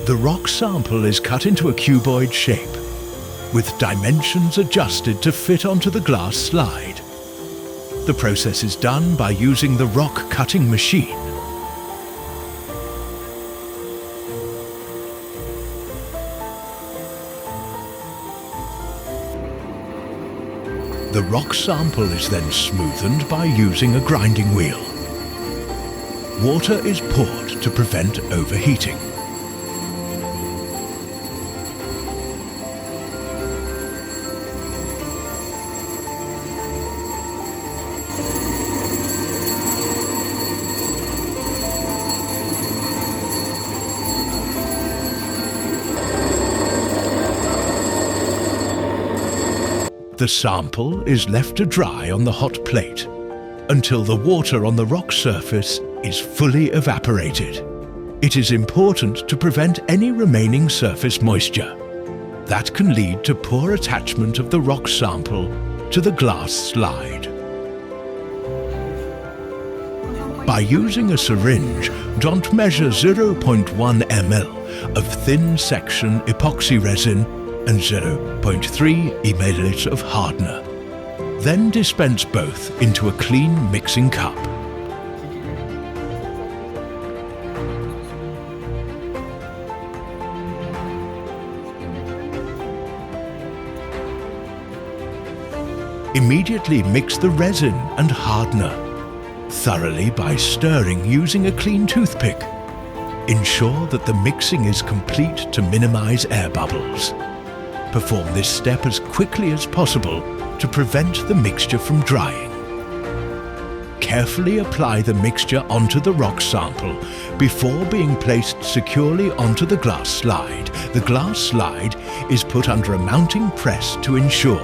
The rock sample is cut into a cuboid shape, with dimensions adjusted to fit onto the glass slide. The process is done by using the rock cutting machine. The rock sample is then smoothened by using a grinding wheel. Water is poured to prevent overheating. The sample is left to dry on the hot plate until the water on the rock surface is fully evaporated. It is important to prevent any remaining surface moisture. That can lead to poor attachment of the rock sample to the glass slide. By using a syringe, don't measure 0.1 ml of thin section epoxy resin and 0.3 ml of hardener. Then dispense both into a clean mixing cup. Immediately mix the resin and hardener thoroughly by stirring using a clean toothpick. Ensure that the mixing is complete to minimize air bubbles. Perform this step as quickly as possible to prevent the mixture from drying. Carefully apply the mixture onto the rock sample before being placed securely onto the glass slide. The glass slide is put under a mounting press to ensure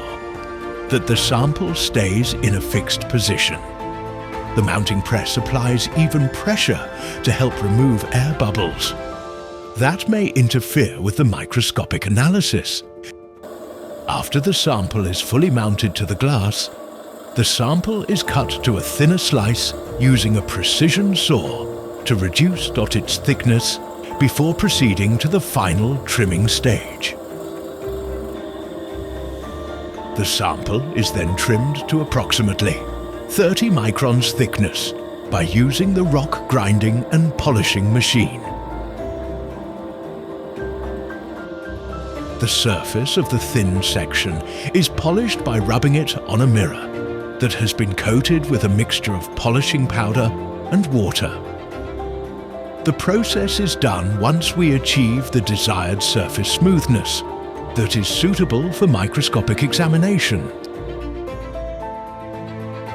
that the sample stays in a fixed position. The mounting press applies even pressure to help remove air bubbles. That may interfere with the microscopic analysis. After the sample is fully mounted to the glass, the sample is cut to a thinner slice using a precision saw to reduce its thickness before proceeding to the final trimming stage. The sample is then trimmed to approximately 30 microns thickness by using the rock grinding and polishing machine. The surface of the thin section is polished by rubbing it on a mirror that has been coated with a mixture of polishing powder and water. The process is done once we achieve the desired surface smoothness that is suitable for microscopic examination.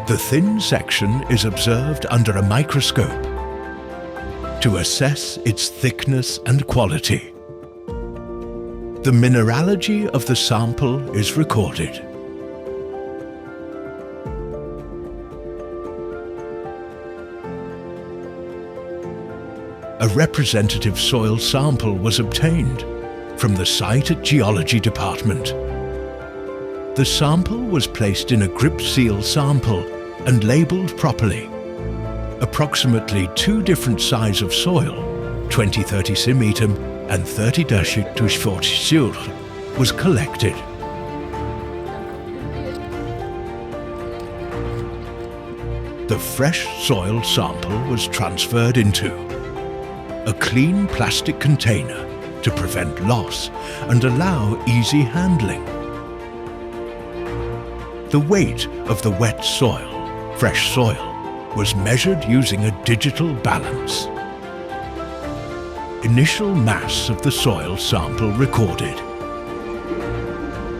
The thin section is observed under a microscope to assess its thickness and quality. The mineralogy of the sample is recorded. A representative soil sample was obtained from the site at Geology Department. The sample was placed in a grip seal sample and labelled properly. Approximately 2 different sizes of soil, 20-30 cm and 30-40 sur, was collected. The fresh soil sample was transferred into a clean plastic container to prevent loss and allow easy handling. The weight of the wet soil, fresh soil, was measured using a digital balance. Initial mass of the soil sample recorded.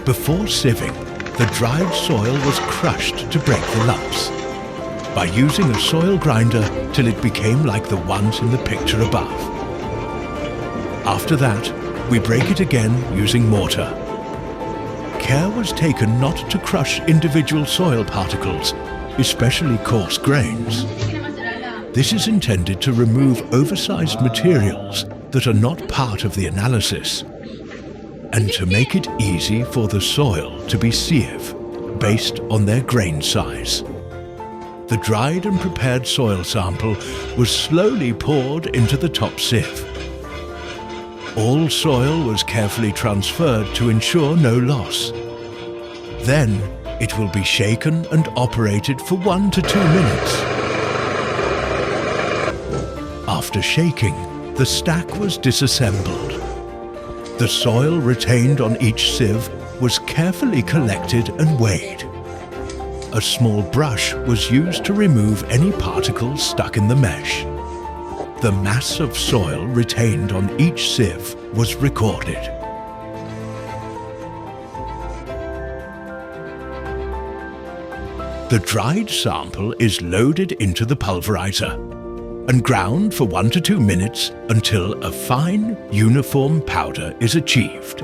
Before sieving, the dried soil was crushed to break the lumps by using a soil grinder till it became like the ones in the picture above. After that, we break it again using mortar. Care was taken not to crush individual soil particles, especially coarse grains. This is intended to remove oversized materials that are not part of the analysis and to make it easy for the soil to be sieved based on their grain size. the dried and prepared soil sample was slowly poured into the top sieve. All soil was carefully transferred to ensure no loss. Then it will be shaken and operated for 1 to 2 minutes. After shaking, the stack was disassembled. The soil retained on each sieve was carefully collected and weighed. A small brush was used to remove any particles stuck in the mesh. The mass of soil retained on each sieve was recorded. The dried sample is loaded into the pulverizer and ground for 1 to 2 minutes until a fine, uniform powder is achieved.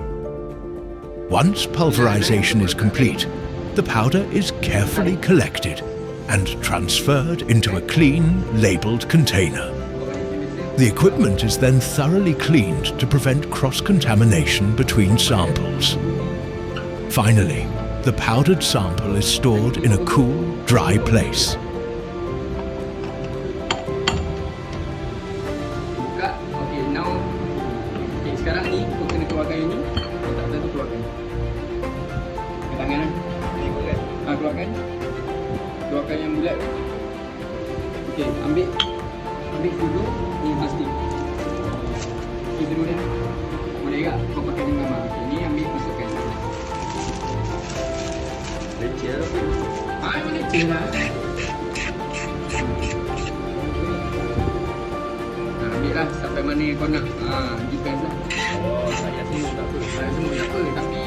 Once pulverization is complete, the powder is carefully collected and transferred into a clean, labeled container. The equipment is then thoroughly cleaned to prevent cross-contamination between samples. Finally, the powdered sample is stored in a cool, dry place. Sekarang ni kau kena keluarkan yang ni. Tak tu keluarkan. Tangan kan? Keluarkan. Keluarkan yang bulat tu. Okey, ambil dulu ni plastik. Okey, dulu dia. Boleh tak? Kau pakai dengan gambar. Okey, ni ambil masukkan. Leceh apa? Ini leceh lah. Ambil lah sampai mana yang kau nak. Depends lah. Oh, saya semua tak apa. Saya semua tak apa, tapi...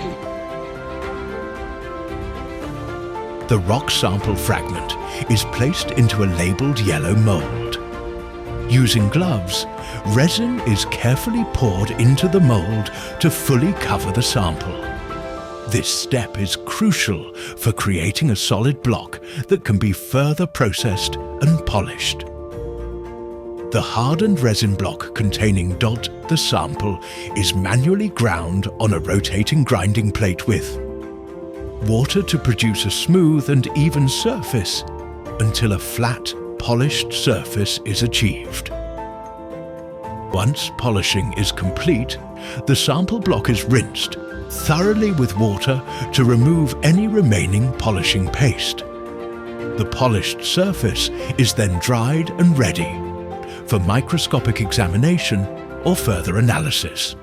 The rock sample fragment is placed into a labeled yellow mold. Using gloves, resin is carefully poured into the mold to fully cover the sample. This step is crucial for creating a solid block that can be further processed and polished. The hardened resin block containing the sample is manually ground on a rotating grinding plate with water to produce a smooth and even surface until a flat, polished surface is achieved. Once polishing is complete, the sample block is rinsed thoroughly with water to remove any remaining polishing paste. The polished surface is then dried and ready for microscopic examination or further analysis.